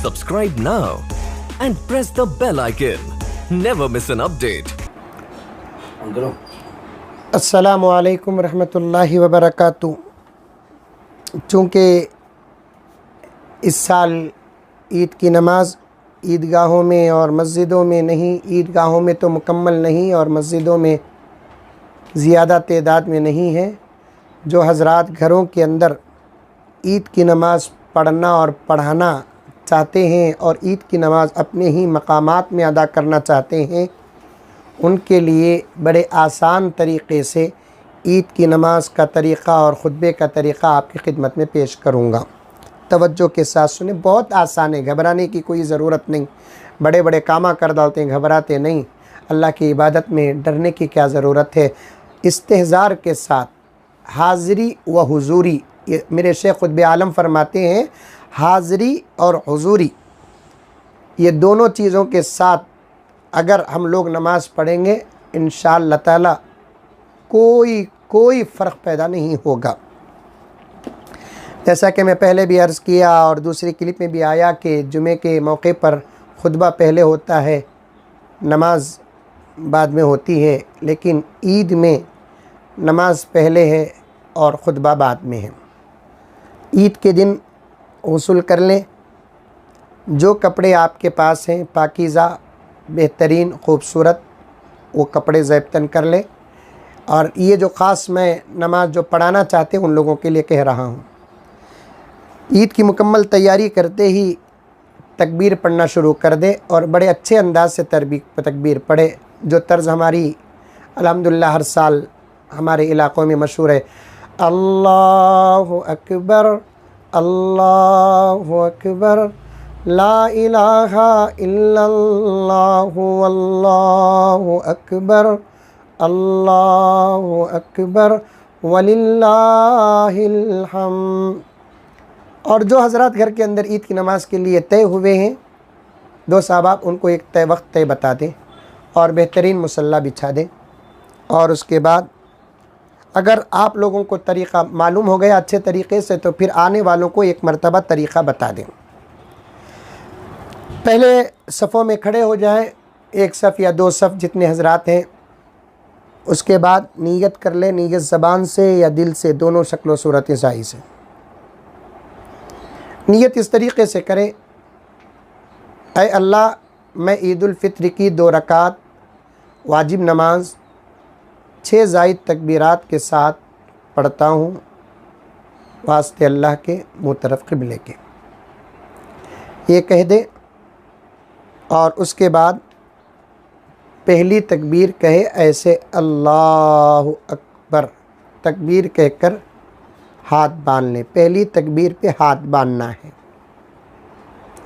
Subscribe now and press the bell icon. Never miss an update. अस्सलामु अलैकुम रहमतुल्लाहि व बरकातुहू। चूँकि इस साल ईद की नमाज़ ईदगाहों में और मस्जिदों में नहीं, ईदगाहों में तो मुकम्मल नहीं और मस्जिदों में ज़्यादा तादाद में नहीं है, जो हज़रात घरों के अंदर ईद की नमाज़ पढ़ना और पढ़ाना चाहते हैं और ईद की नमाज़ अपने ही मकामात में अदा करना चाहते हैं, उनके लिए बड़े आसान तरीक़े से ईद की नमाज़ का तरीक़ा और ख़ुतबे का तरीक़ा आपकी खिदमत में पेश करूँगा। तवज्जो के साथ सुने, बहुत आसान है, घबराने की कोई ज़रूरत नहीं। बड़े बड़े कामा कर डालते हैं, घबराते नहीं। अल्लाह की इबादत में डरने की क्या ज़रूरत है। इस्तेहज़ार के साथ हाज़री व हुज़ूरी, ये मेरे शेख ख़ुतबे आलम फरमाते हैं, हाज़री और हुज़ूरी ये दोनों चीज़ों के साथ अगर हम लोग नमाज़ पढ़ेंगे इंशाअल्लाह ताला कोई फ़र्क पैदा नहीं होगा। जैसा कि मैं पहले भी अर्ज़ किया और दूसरी क्लिप में भी आया कि जुमे के मौके पर खुतबा पहले होता है, नमाज बाद में होती है, लेकिन ईद में नमाज पहले है और खुतबा बाद में है। ईद के दिन वसूल कर लें, जो कपड़े आपके पास हैं पाकीज़ा बेहतरीन खूबसूरत, वो कपड़े ज़ेबतन कर लें। और ये जो ख़ास मैं नमाज जो पढ़ाना चाहते हैं उन लोगों के लिए कह रहा हूँ, ईद की मुकम्मल तैयारी करते ही तकबीर पढ़ना शुरू कर दे और बड़े अच्छे अंदाज से तकबीर पढ़े, जो तर्ज़ हमारी अल्हम्दुलिल्लाह हर साल हमारे इलाक़ों में मशहूर है। अल्लाहु अकबर, अल्लाहु अकबर, ला इलाहा इल्लल्लाहु वल्लाहु अकबर, अल्लाहु अकबर वलिल्लाहिल हम्द। और जो हज़रात घर के अंदर ईद की नमाज़ के लिए तय हुए हैं, दो साहब उनको एक तय वक्त तय बता दें और बेहतरीन मुसल्ला बिछा दें। और उसके बाद अगर आप लोगों को तरीक़ा मालूम हो गया अच्छे तरीक़े से, तो फिर आने वालों को एक मरतबा तरीक़ा बता दें। पहले सफ़ों में खड़े हो जाएं, एक सफ़ या दो सफ़ जितने हज़रात हैं। उसके बाद नीयत कर लें, नीयत ज़बान से या दिल से, दोनों शक्ल सूरत सही से। नीयत इस तरीक़े से करें, ऐ अल्लाह, मैं ईद उल फ़ित्र की 2 रकात वाजिब नमाज 6 ज़ायद तकबीरात के साथ पढ़ता हूँ, वास्ते अल्लाह के मुँह तरफ़ क़िबले के, ये कह दे। और उसके बाद पहली तकबीर कहे ऐसे अल्लाहु अकबर, तकबीर कहकर हाथ बांध लें। पहली तकबीर पे हाथ बांधना है,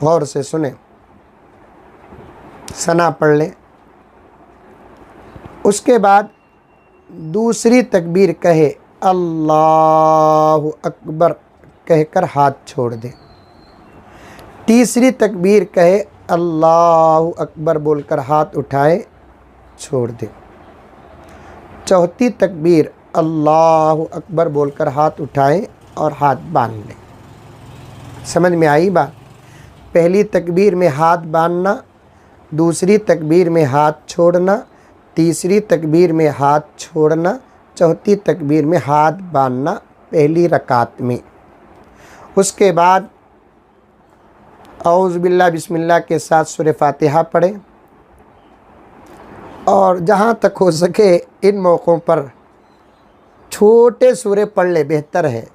गौर से सुने, सना पढ़ लें। उसके बाद दूसरी तकबीर कहे अल्लाहु अकबर कहकर हाथ छोड़ दें। तीसरी तकबीर कहे अल्लाहु अकबर बोलकर हाथ उठाए छोड़ दें। चौथी तकबीर अल्लाहु अकबर बोलकर हाथ उठाएं और हाथ बांध लें। समझ में आई बात? पहली तकबीर में हाथ बांधना, दूसरी तकबीर में हाथ छोड़ना, तीसरी तकबीर में हाथ छोड़ना, चौथी तकबीर में हाथ बांधना पहली रकात में। उसके बाद औज़ु बिल्लाह बिस्मिल्लाह के साथ सूरह फातिहा पढ़ें। और जहाँ तक हो सके इन मौक़ों पर छोटे सूरे पढ़ ले, बेहतर है,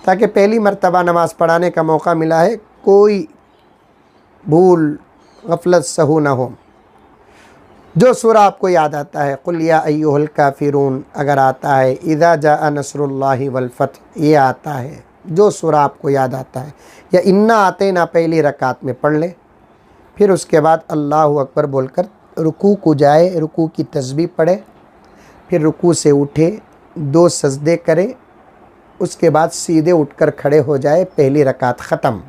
ताकि पहली मर्तबा नमाज़ पढ़ाने का मौका मिला है, कोई भूल गफलत सहू ना हो। जो सूरा आपको याद आता है, कुल या अय्युहल काफ़िरून अगर आता है, इज़ा जाअ नस्रुल्लाहि वल फ़त्ह ये आता है, जो सूरा आपको याद आता है, या इन्ना आते ना पहली रकात में पढ़ लें। फिर उसके बाद अल्लाहु अकबर बोलकर रुकू को जाए, रुकू की तस्बीह पढ़े, फिर रुकू से उठे, 2 सजदे करे, उसके बाद सीधे उठकर खड़े हो जाए, पहली रकात ख़त्म।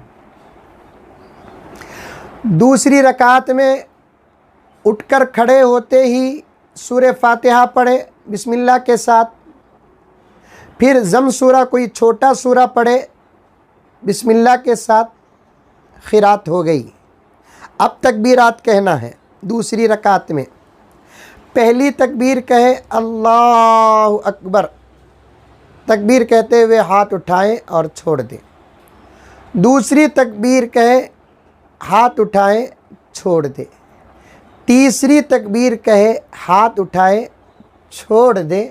दूसरी रकात में उठकर खड़े होते ही सूरह फातिहा पढ़े बिस्मिल्लाह के साथ, फिर ज़म सूरा कोई छोटा सूरा पढ़े बिस्मिल्लाह के साथ, क़िरात हो गई। अब तकबीरात कहना है दूसरी रकात में। पहली तकबीर कहे अल्लाहु अकबर, तकबीर कहते हुए हाथ उठाएं और छोड़ दें। दूसरी तकबीर कहे हाथ उठाएं छोड़ दें। तीसरी तकबीर कहे हाथ उठाएं छोड़ दें।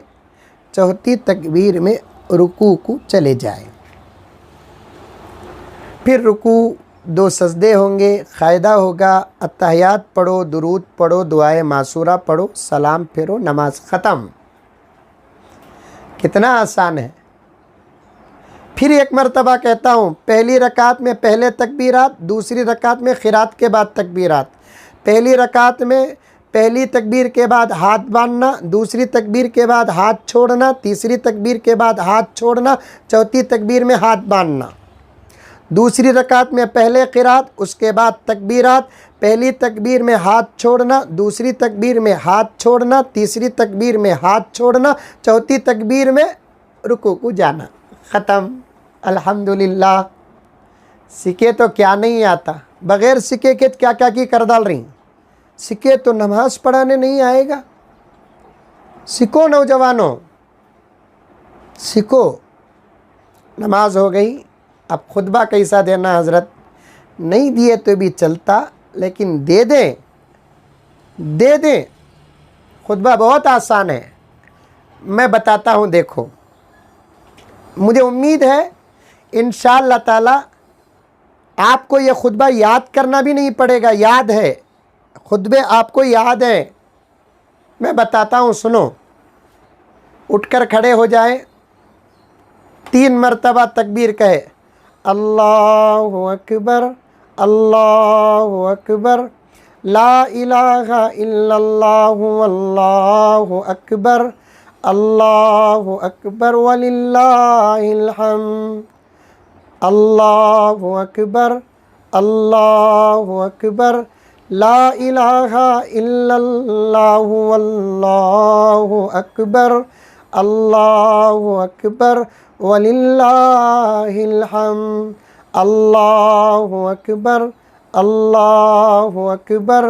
चौथी तकबीर में रुकू को चले जाएं। फिर रुकू 2 सजदे होंगे, क़ायदा होगा अत्तहियात पढ़ो, दुरूद पढ़ो, दुआए मासूरा पढ़ो, सलाम फेरो, नमाज ख़त्म। कितना आसान है। फिर एक मरतबा कहता हूँ, पहली रकात में पहले तकबीरात, दूसरी रकात में क़िरात के बाद तकबीरात। पहली रकात में पहली तकबीर के बाद हाथ बांधना, दूसरी तकबीर के बाद हाथ छोड़ना, तीसरी तकबीर के बाद हाथ छोड़ना, चौथी तकबीर में हाथ बांधना। दूसरी रकात में पहले क़िरात, उसके बाद तकबीरात। पहली तकबीर में हाथ छोड़ना, दूसरी तकबीर में हाथ छोड़ना, तीसरी तकबीर में हाथ छोड़ना, चौथी तकबीर में रुकू को जाना। ख़त्म। अल्हम्दुलिल्लाह। सीखे तो क्या नहीं आता, बग़ैर सीखे के क्या क्या की कर डाल रही। सीखे तो नमाज पढ़ाने नहीं आएगा। सीखो नौजवानों, सीखो। नमाज हो गई, अब खुतबा कैसा देना हज़रत? नहीं दिए तो भी चलता, लेकिन दे दें, दे दें। खुतबा बहुत आसान है, मैं बताता हूँ। देखो, मुझे उम्मीद है इंशाअल्लाह ताला आपको ये खुतबा याद करना भी नहीं पड़ेगा। याद है, खुतबे आपको याद है। मैं बताता हूँ, सुनो। उठकर खड़े हो जाए, 3 मरतबा तकबीर कहे अल्लाहु अकबर, अल्लाहु अकबर, ला इलाहा इल्लल्लाहु अल्लाहु अकबर, अल्लाहु अकबर वलिल्लाहिल हम्द, अल्लाहु अकबर, अल्लाहु अकबर, ला इलाहा इल्लल्लाहु अल्लाहु अकबर, अल्लाहु अकबर वलिल्लाहिल हम्द, अल्लाहु अकबर, अल्लाहु अकबर,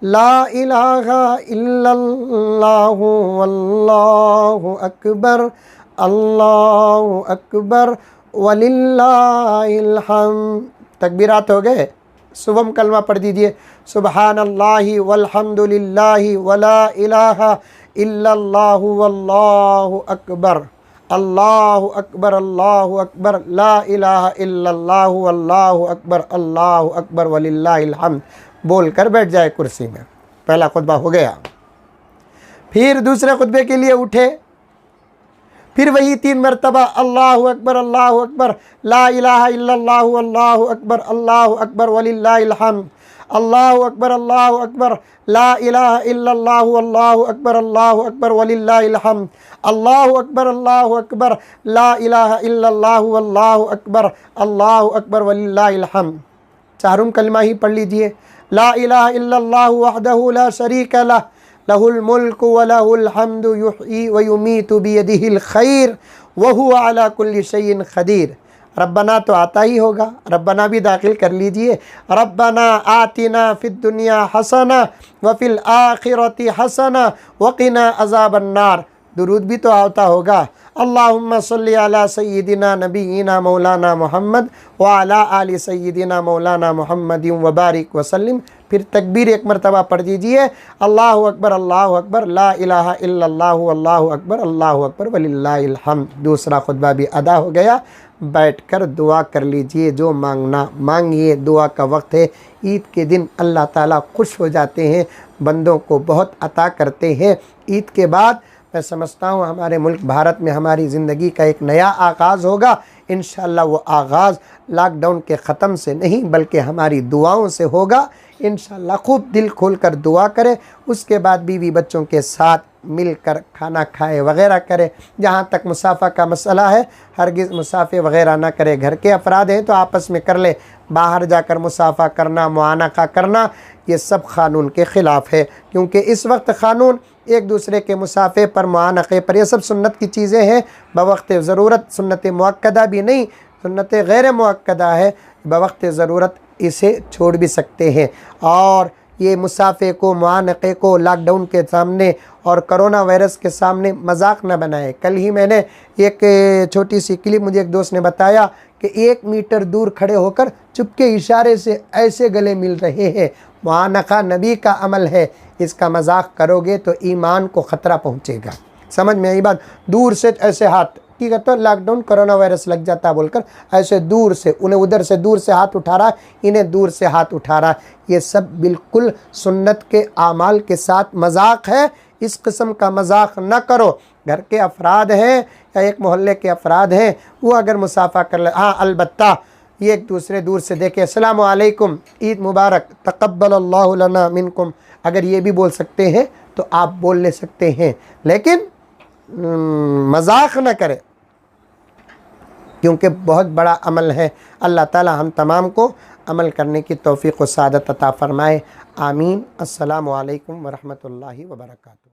ला इलाहा इल्लल्लाहु अल्लाहु अकबर, अल्लाहु अकबर वलिल्लाहिल हम्द। तकबीरात हो गए। सुबह कलमा पढ़ दीजिए, सुबहानल्लाहि वल्हम्दुलिल्लाहि वला इलाहा इल्लल्लाहु वल्लाहु अकबर, अल्लाहु अकबर, अल्लाहु अकबर, ला इलाहा इल्लल्लाहु अल्लाहु अकबर, अल्लाहु अकबर वलिल्लाहिल हम्द। बोल कर बैठ जाए कुर्सी में। पहला खुतबा हो गया। फिर दूसरे खुतबे के लिए उठे, फिर वही 3 मरतबा अल्लाहु अकबर, ला इलाहा इल्लल्लाहु अल्लाहु अकबर वलिल्लाहिल हम्द, अल्लाहु अकबर, ला इलाहा इल्लल्लाहु अल्लाहु अकबर वलिल्लाहिल हम्द, अल्लाहु अकबर, ला इलाहा इल्लल्लाहु अल्लाहु अकबर वलिल्लाहिल हम्द। चारों कलमा ही पढ़ लीजिए। ला इलाहा इल्लल्लाहु वहदहु ला शरीका लह, लहुल मुल्कु व लहुल हम्दु युहयी व युमीतु बियदिहिल खैर व हुवा अला कुल्ली शैइन क़दीर। रब्बना तो आता ही होगा, रब्बना भी दाखिल कर लीजिए। रब्बना आतिना फिद दुनिया हसना व फिल आखिरति हसना व क़िना अज़ाबन नार। दुरूद भी तो आता होगा। अल्लाहुम्मा सल्ली अला सय्यिदिना नबीना मौलाना मोहम्मद व अला आलि सय्यिदिना मौलाना मोहम्मदिन व बारिक वसल्लिम। फिर तकबीर 1 मरतबा पढ़ दीजिए, अल्लाहु अकबर, ला इलाहा इल्लल्लाहु अल्लाहु अकबर वलिल्लाहिल हम्द। दूसरा खुतबा भी अदा हो गया। बैठकर दुआ कर लीजिए, जो मांगना मांगिए। दुआ का वक्त है। ईद के दिन अल्लाह ताला खुश हो जाते हैं, बंदों को बहुत अता करते हैं। ईद के बाद मैं समझता हूँ हमारे मुल्क भारत में हमारी ज़िंदगी का एक नया आगाज़ होगा। इंशाअल्लाह वो आगाज़ लॉकडाउन के ख़त्म से नहीं बल्कि हमारी दुआओं से होगा। इंशाअल्लाह खूब दिल खोल कर दुआ करें। उसके बाद बीवी बच्चों के साथ मिलकर खाना खाए वग़ैरह करें। जहाँ तक मुसाफ़ा का मसला है, हरगिज़ मुसाफ़े वग़ैरह ना करें। घर के अफराद हैं तो आपस में कर ले। बाहर जाकर मुसाफ़ा करना, मुआनका करना, ये सब क़ानून के ख़िलाफ़ है। क्योंकि इस वक्त क़ानून एक दूसरे के मुसाफ़े पर, मुआनक़े पर, ये सब सुन्नत की चीज़ें हैं। बवक्त ज़रूरत सुन्नत मुअक्कदा भी नहीं, सुन्नत गैर मुअक्कदा है। बवक्त ज़रूरत इसे छोड़ भी सकते हैं। और ये मुसाफे को, मुआनक़े को लॉकडाउन के सामने और कोरोना वायरस के सामने मजाक न बनाए। कल ही मैंने एक छोटी सी क्लिप, मुझे एक दोस्त ने बताया कि 1 मीटर दूर खड़े होकर चुपके इशारे से ऐसे गले मिल रहे हैं। मुआनक़ा नबी का अमल है, इसका मजाक करोगे तो ईमान को ख़तरा पहुँचेगा। समझ में आई बात? दूर से ऐसे हाथ की कहते, लॉकडाउन कोरोना वायरस लग जाता बोलकर ऐसे दूर से, उन्हें उधर से दूर से हाथ उठा रहा, इन्हें दूर से हाथ उठा रहा। ये सब बिल्कुल सुन्नत के आमाल के साथ मजाक है। इस किस्म का मजाक न करो। घर के अफराद हैं या एक मोहल्ले के अफराद हैं, वो अगर मुसाफा कर ले, हाँ अलबत्ता ये एक दूसरे दूर से देखे, अस्सलामु अलैकुम, ईद मुबारक, तक़ब्बलल्लाहु लना मिनकुम, अगर ये भी बोल सकते हैं तो आप बोल ले सकते हैं, लेकिन मजाक न करें, क्योंकि बहुत बड़ा अमल है। अल्लाह ताला हम तमाम को अमल करने की तौफ़ीक़ व सआदत अता फ़रमाए। आमीन। अस्सलामु अलैकुम व रहमतुल्लाहि व बरकातुहू।